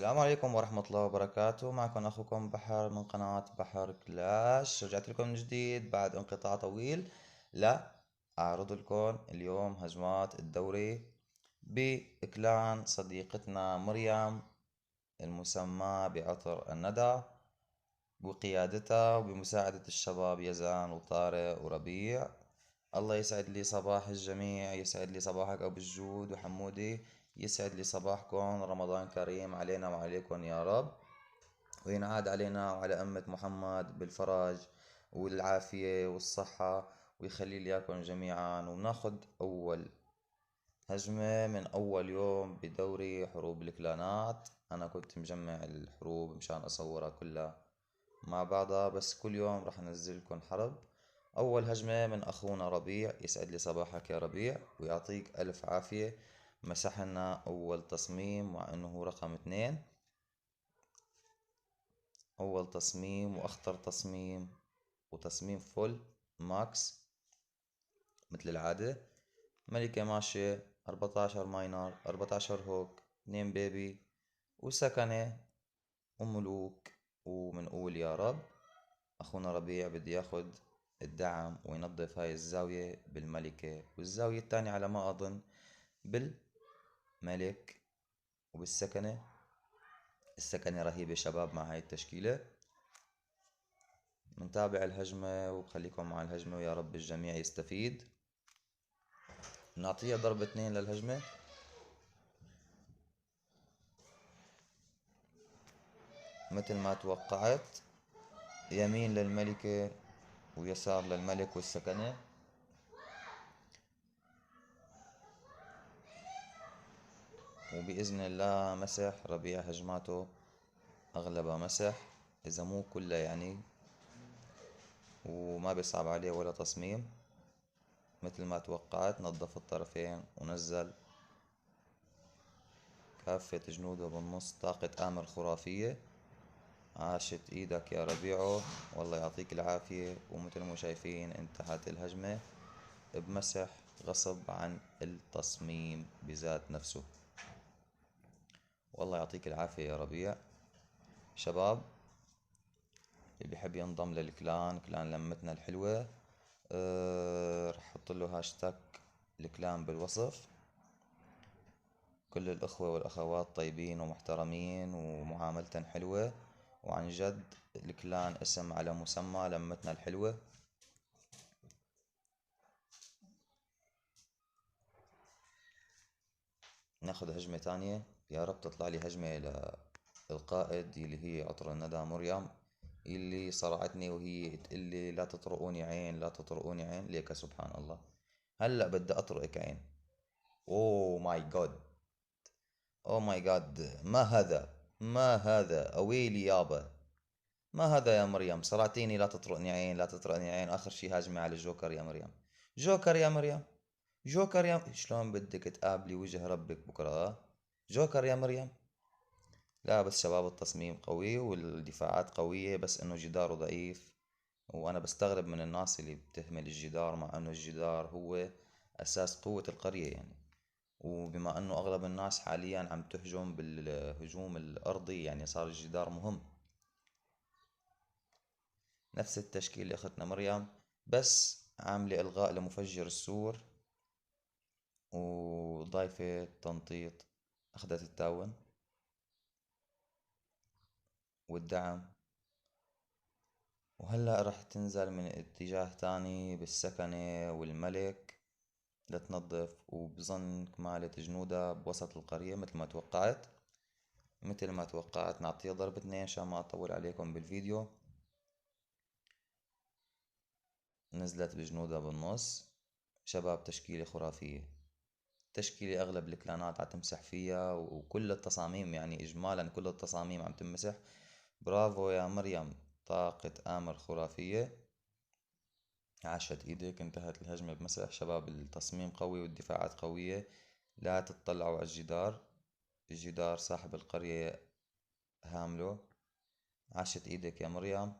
السلام عليكم ورحمة الله وبركاته. معكم أخوكم بحر من قناة بحر كلاش. رجعت لكم من جديد بعد انقطاع طويل. لا أعرض لكم اليوم هجمات الدوري بإكلان صديقتنا مريم المسمى بعطر الندى، بقيادتها وبمساعدة الشباب يزان وطارق وربيع. الله يسعد لي صباح الجميع، يسعد لي صباحك أبو الجود وحمودي، يسعد لي صباحكم. رمضان كريم علينا وعليكم يا رب، وينعاد علينا وعلى أمة محمد بالفرج والعافية والصحة، ويخلي لي إياكم جميعا. وناخد أول هجمة من أول يوم بدوري حروب الكلانات. أنا كنت مجمع الحروب مشان أصورها كلها مع بعضها، بس كل يوم راح أنزل لكم حرب. أول هجمة من أخونا ربيع، يسعد لي صباحك يا ربيع ويعطيك ألف عافية. مسح لنا أول تصميم مع إنه هو رقم 2. أول تصميم وأخطر تصميم، وتصميم فل ماكس مثل العادة. ملكة ماشية 14 ماينر 14 هوك 2 بيبي وسكنة وملوك. ومنقول يا رب أخونا ربيع بده ياخد الدعم وينظف هاي الزاوية بالملكة، والزاوية الثانية على ما أظن بالملك وبالسكنة. السكنة رهيبة شباب مع هاي التشكيلة. منتابع الهجمة وبخليكم مع الهجمة ويا رب الجميع يستفيد. نعطيها ضربة 2 للهجمة. مثل ما توقعت، يمين للملكة ويسار للملك والسكنة. وبإذن الله مسح ربيع هجماته أغلبها مسح، إذا مو كلها يعني، وما بيصعب عليه ولا تصميم. مثل ما توقعت نظف الطرفين ونزل كافة جنوده بالنص. طاقة آمر خرافية. عاشت ايدك يا ربيعو، والله يعطيك العافية. ومثل ما شايفين انتهت الهجمة بمسح غصب عن التصميم بذات نفسه. والله يعطيك العافية يا ربيع. شباب اللي بيحب ينضم للكلان، كلان لمتنا الحلوة، رح احط له هاشتاج الكلان بالوصف. كل الأخوة والأخوات طيبين ومحترمين ومعاملة حلوة، وعن جد الكلان اسم على مسمى لمتنا الحلوة. ناخد هجمة تانية، يا رب تطلع لي هجمة للقائد اللي هي عطر الندى مريم، اللي صرعتني وهي تقلي لا تطرقوني عين لا تطرقوني عين. ليك سبحان الله، هلأ بدي أطرقك عين. اوه ماي جاد، اوه ماي جاد، ما هذا، ما هذا، اويلي يابا. ما هذا يا مريم، صرعتيني لا تطرقني عين لا تطرقني عين. آخر شي هاجمة على الجوكر يا مريم. جوكر يا مريم، جوكر يا شلون بدك تقابلي وجه ربك بكرة؟ جوكر يا مريم. لا بس شباب التصميم قوي والدفاعات قوية، بس انه جداره ضعيف. وانا بستغرب من الناس اللي بتهمل الجدار، مع انه الجدار هو اساس قوة القرية يعني. وبما انه اغلب الناس حاليا عم تهجم بالهجوم الارضي، يعني صار الجدار مهم. نفس التشكيل لاختنا مريم، بس عاملة الغاء لمفجر السور وضايفة تنطيط. اخدت التاون والدعم، وهلأ رح تنزل من اتجاه تاني بالسكنة والملك لتنظف. وبظن كمالة جنودها بوسط القرية مثل ما توقعت. مثل ما توقعت نعطيها ضرب 2 عشان ما أطول عليكم بالفيديو. نزلت بجنودها بالنص. شباب تشكيلة خرافية، تشكيلة أغلب الكلانات عتمسح فيها، وكل التصاميم يعني إجمالا كل التصاميم عم تمسح. برافو يا مريم، طاقة آمر خرافية. عاشت ايدك، انتهت الهجمة بمسح. شباب التصميم قوي والدفاعات قوية. لا تطلعوا على الجدار، الجدار صاحب القرية هامله. عاشت ايدك يا مريم.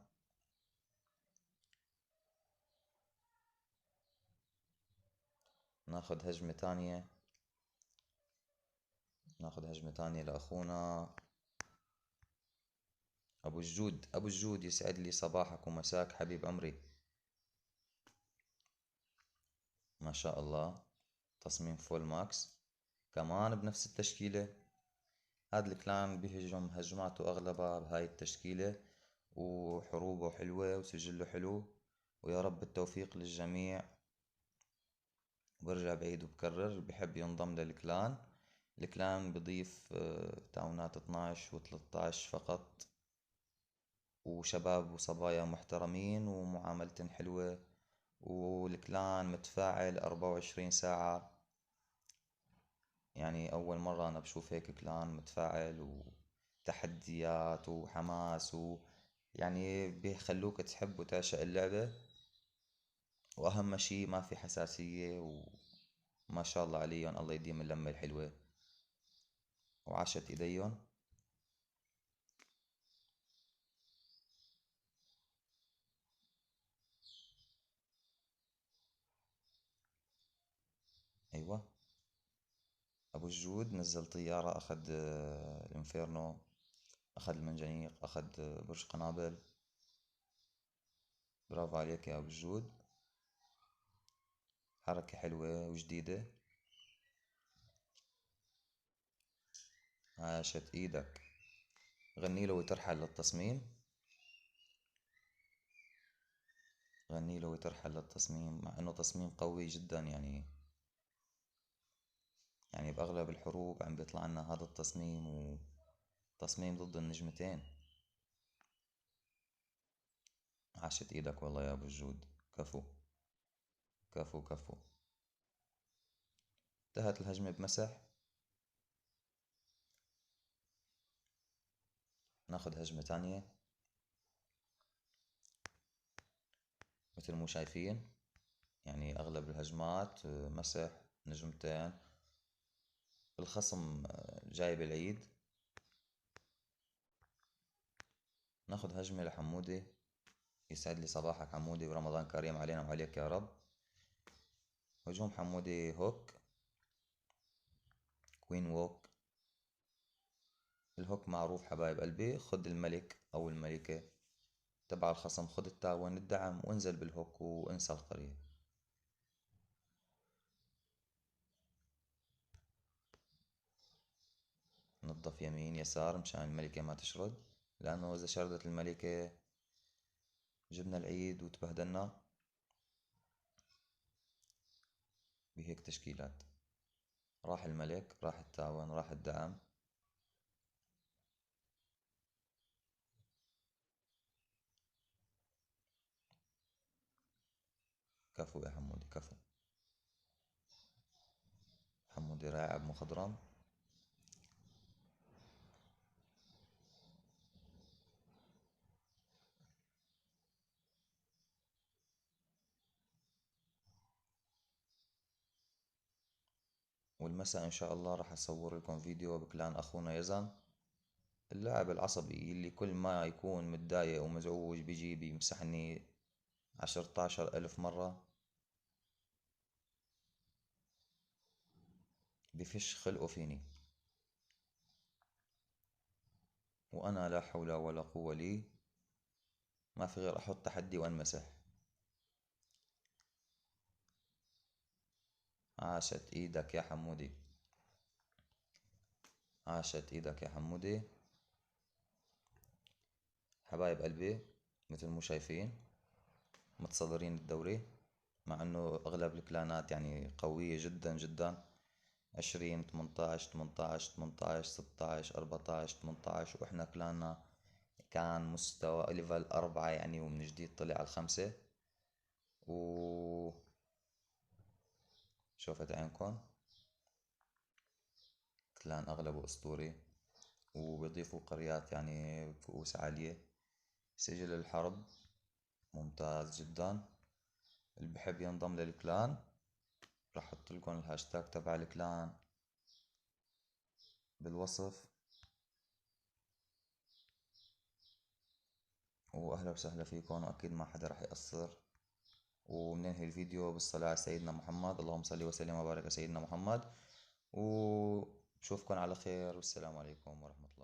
ناخد هجمة تانية، ناخد هجمة تانية لأخونا ابو الجود، ابو الجود، يسعد لي صباحك ومساك حبيب عمري. ما شاء الله، تصميم فول ماكس كمان بنفس التشكيلة. هاد الكلان بيهجم هجماته اغلبها بهاي التشكيلة، وحروبه حلوة وسجله حلو، ويا رب التوفيق للجميع. برجع بعيد وبكرر، بحب ينضم للكلان. الكلان بضيف تعاونات 12 و13 فقط، وشباب وصبايا محترمين ومعاملتهم حلوة، والكلان متفاعل 24 ساعة. يعني أول مرة أنا بشوف هيك كلان متفاعل، وتحديات وحماس يعني بيخلوك تحب وتعشق اللعبة. وأهم شي ما في حساسية، وما شاء الله عليهم، الله يديم اللمة الحلوة وعاشت إيديهم. أيوة، أبو الجود نزل طيارة، أخد الانفيرنو، أخد المنجنيق، أخد برج قنابل. برافو عليك يا أبو الجود، حركة حلوة وجديدة. عاشت إيدك. غني له وترحل للتصميم، غني له وترحل للتصميم، مع إنه تصميم قوي جدا. يعني بأغلب الحروب عم بيطلع لنا هذا التصميم، وتصميم ضد النجمتين. عاشت إيدك والله يا أبو الجود، كفو كفو كفو. انتهت الهجمة بمسح. ناخد هجمة تانية. مثل مو شايفين، يعني أغلب الهجمات مسح نجمتين. الخصم جاي بالعيد. ناخد هجمة لحمودي. يسعد لي صباحك حمودي، ورمضان كريم علينا وعليك يا رب. هجوم حمودي هوك، كوين ووك. الهوك معروف حبايب قلبي، خد الملك أو الملكة تبع الخصم، خد التاون الدعم وانزل بالهوك وانسى القرية. نظف يمين يسار مشان الملكة ما تشرد، لأنه إذا شردت الملكة جبنا العيد وتبهدلنا بهيك تشكيلات. راح الملك، راح التاون، راح الدعم. كفو يا حمودي كفو. حمودي راعب مخضرم. والمساء إن شاء الله راح أصور لكم فيديو بكلان أخونا يزن، اللاعب العصبي اللي كل ما يكون متضايق ومزعوج بيجي بيمسحني 10 ألف مرة. بفش خلقه فيني، وأنا لا حول ولا قوة لي، ما في غير أحط تحدي وأنمسح. عاشت إيدك يا حمودي، عاشت إيدك يا حمودي. حبايب قلبي، مثل مو شايفين متصدرين الدوري، مع انه اغلب الكلانات يعني قوية جدا جدا. 20 18 18 18 16 14 18، واحنا كلاننا كان مستوى ليفل 4 يعني، ومن جديد طلع على الخمسة. و شوفت عينكم، كلان اغلبه اسطوري، وبيضيفوا قريات يعني بكؤوس عالية. سجل الحرب ممتاز جدا. اللي بحب ينضم للكلان راح احط لكم الهاشتاج تبع الكلان بالوصف. واهلا وسهلا فيكم، واكيد ما حدا راح يقصر. وبننهي الفيديو بالصلاة على سيدنا محمد، اللهم صل وسلم وبارك على سيدنا محمد. وبشوفكم على خير، والسلام عليكم ورحمة الله.